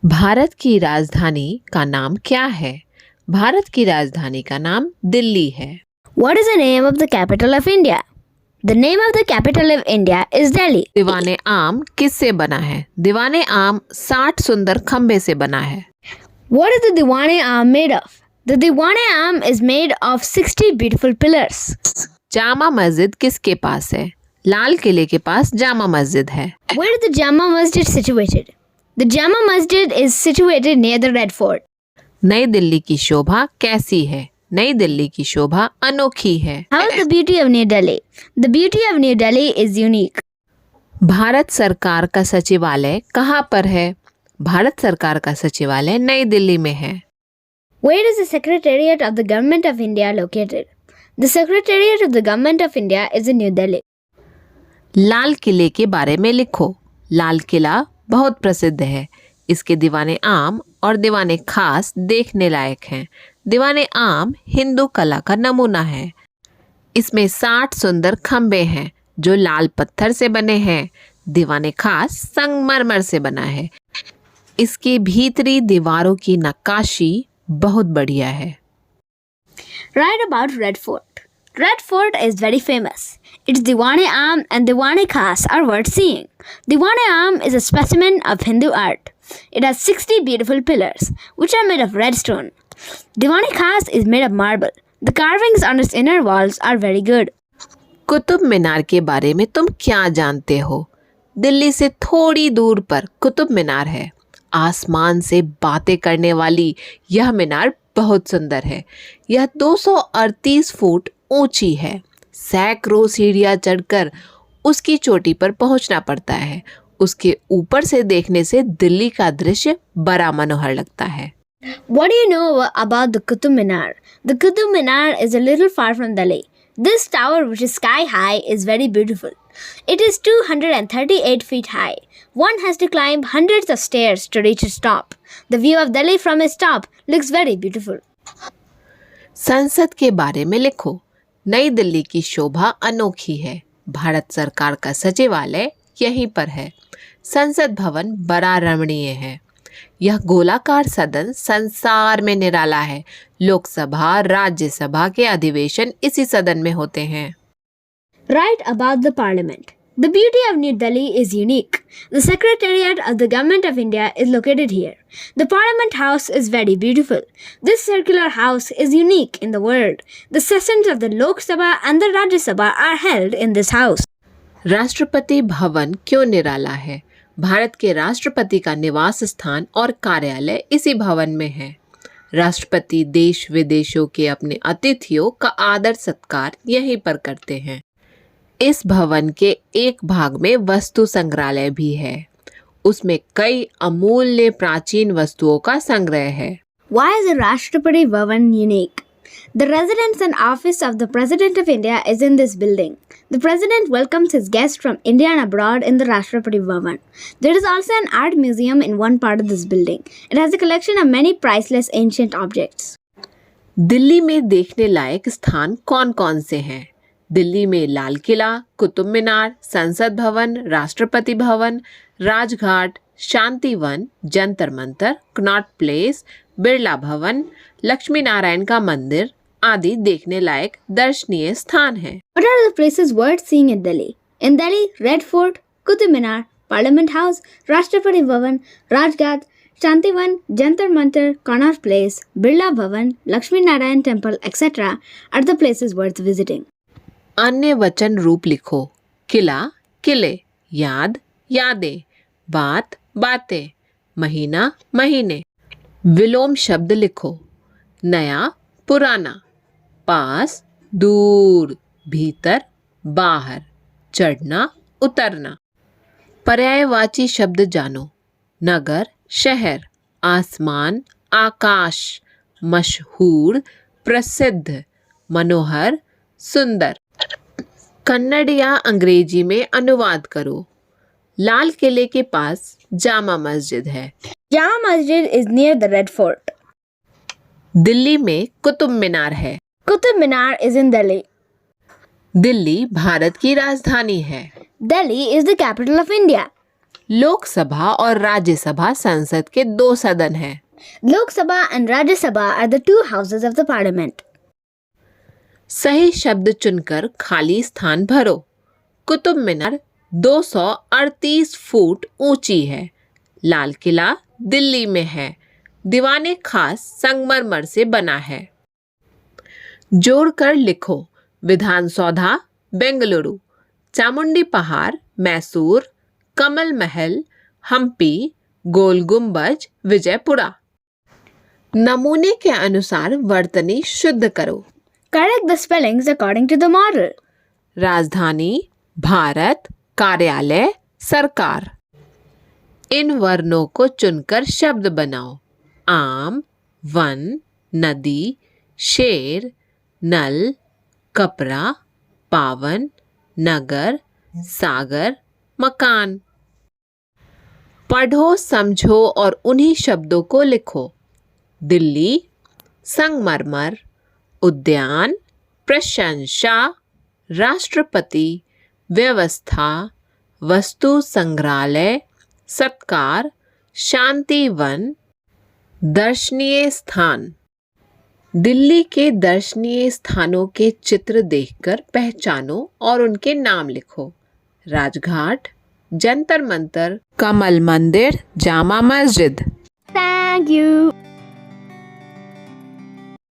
भारत की राजधानी का नाम क्या है? भारत की राजधानी का नाम दिल्ली है। What is the name of the capital of India? The name of the capital of India is Delhi. दीवाने आम किससे बना है? दीवाने आम 60 सुंदर खंबे से बना है। What is the Diwane Aam made of? The Diwane Aam is made of 60 beautiful pillars. Jama Masjid किसके पास है? लाल किले के पास जामा मस्जिद है। Where is the Jama Masjid situated? The Jama Masjid is situated near the Red Fort. नई दिल्ली की शोभा कैसी है? नई दिल्ली की शोभा अनोखी है। How is the beauty of New Delhi? The beauty of New Delhi is unique. Bharat सरकार का सचिवालय कहाँ पर है? भारत सरकार का सचिवालय नई दिल्ली में है। Where is the Secretariat of the Government of India located? The Secretariat of the Government of India is in New Delhi. लाल किले के बारे में लिखो। लाल किला बहुत प्रसिद्ध है। इसके दीवाने आम और दीवाने खास देखने लायक हैं। दीवाने आम हिंदू कला का नमूना है। इसमें 60 सुंदर खंबे हैं जो लाल पत्थर से बने हैं। दीवाने खास संगमरमर से बना है। इसकी भीतरी दीवारों की नक्काशी बहुत बढ़िया है। Write about Red Fort. Red Fort is very famous. Its Diwane Aam and Diwane Khas are worth seeing. Diwane Aam is a specimen of Hindu art. It has 60 beautiful pillars, which are made of red stone. Diwane Khas is made of marble. The carvings on its inner walls are very good. Qutub Minar के बारे में तुम क्या जानते हो? दिल्ली से थोड़ी दूर पर कुतुब मीनार है। आसमान से बातें करने वाली यह मीनार बहुत सुंदर है। यह 238 फुट ऊंची है। सैकड़ों सीढ़ियां चढ़कर उसकी चोटी पर पहुंचना पड़ता है। उसके ऊपर से देखने से दिल्ली का दृश्य बड़ा मनोहर लगता है। What do you know about the Qutub Minar? The Qutub Minar is a little far from Delhi. This tower, which is sky high, is very beautiful. It is 238 feet high. One has to climb hundreds of stairs to reach its top. The view of Delhi from its top looks very beautiful. संसद के बारे में लिखो। नई दिल्ली की शोभा अनोखी है। भारत सरकार का सचिवालय यहीं पर है। संसद भवन बड़ा रमणीय है। यह गोलाकार सदन संसार में निराला है। लोकसभा राज्यसभा के अधिवेशन इसी सदन में होते हैं। Write about the Parliament. The beauty of New Delhi is unique. The Secretariat of the Government of India is located here. The Parliament House is very beautiful. This circular house is unique in the world. The sessions of the Lok Sabha and the Rajya Sabha are held in this house. Rashtrapati Bhavan क्यों निराला है? भारत के राष्ट्रपति का निवास स्थान और कार्यालय इसी भवन में है। राष्ट्रपति देश विदेशों के अपने अतिथियों का आदर सत्कार यहीं पर करते हैं। इस भवन के एक भाग में वस्तु संग्रहालय भी है। उसमें कई अमूल्य प्राचीन वस्तुओं का संग्रह है। Why is the Rashtrapati Bhavan unique? The residence and office of the President of India is in this building. The President welcomes his guests from India and abroad in the Rashtrapati Bhavan. There is also an art museum in one part of this building. It has a collection of many priceless ancient objects. Delhi में देखने लायक स्थान कौन-कौन से हैं? दिल्ली में लाल किला, कुतुब मीनार, संसद भवन, राष्ट्रपति भवन, राजघाट, शांति वन, जंतर मंतर, कनॉट प्लेस, बिरला भवन, लक्ष्मी नारायण का मंदिर आदि देखने लायक दर्शनीय स्थान हैं। What are the places worth seeing in Delhi? In Delhi, Red Fort, Qutub Minar, Parliament House, Rashtrapati Bhavan, Rajghat, Shantivan, Jantar Mantar, Connaught Place, Birla Bhavan, Lakshmi Narayan Temple, etc. are the places worth visiting. अन्य वचन रूप लिखो। किला, किले, याद, यादें, बात, बातें, महीना, महीने। विलोम शब्द लिखो। नया, पुराना, पास, दूर, भीतर, बाहर, चढ़ना, उतरना। पर्यायवाची शब्द जानो। नगर, शहर, आसमान, आकाश, मशहूर, प्रसिद्ध, मनोहर, सुंदर। कन्नड़ या अंग्रेजी में अनुवाद करो। लाल किले के पास जामा मस्जिद है। Jama Masjid is near the Red Fort. Delhi में कुतुब मीनार है। Qutub Minar is in Delhi. Delhi Bharat की राजधानी है। Delhi is the capital of India. Lok Sabha और राज्यसभा संसद के 2 सदन हैं। Lok Sabha and Rajya Sabha are the 2 houses of the parliament. सही शब्द चुनकर खाली स्थान भरो। कुतुब मीनार 238 फुट ऊंची है। लाल किला दिल्ली में है। दीवाने खास संगमरमर से बना है। जोड़कर लिखो। विधान सौधा बेंगलुरु, चामुंडी पहाड़ मैसूर, कमल महल हम्पी, गोल गुंबज विजयपुरा। नमूने के अनुसार वर्तनी शुद्ध करो। Correct the spellings according to the model. राजधानी भारत, कार्यालय सरकार। इन वर्णों को चुनकर शब्द बनाओ। आम, वन, नदी, शेर, नल, कपड़ा, पावन, नगर, सागर, मकान। पढ़ो, समझो और उन्हीं शब्दों को लिखो। दिल्ली, संगमरमर, उद्यान, प्रशंसा, राष्ट्रपति, व्यवस्था, वस्तु संग्रहालय, सत्कार, शांतिवन, दर्शनीय स्थान। दिल्ली के दर्शनीय स्थानों के चित्र देखकर पहचानो और उनके नाम लिखो। राजघाट, जंतर मंतर, कमल मंदिर, जामा मस्जिद। Thank you.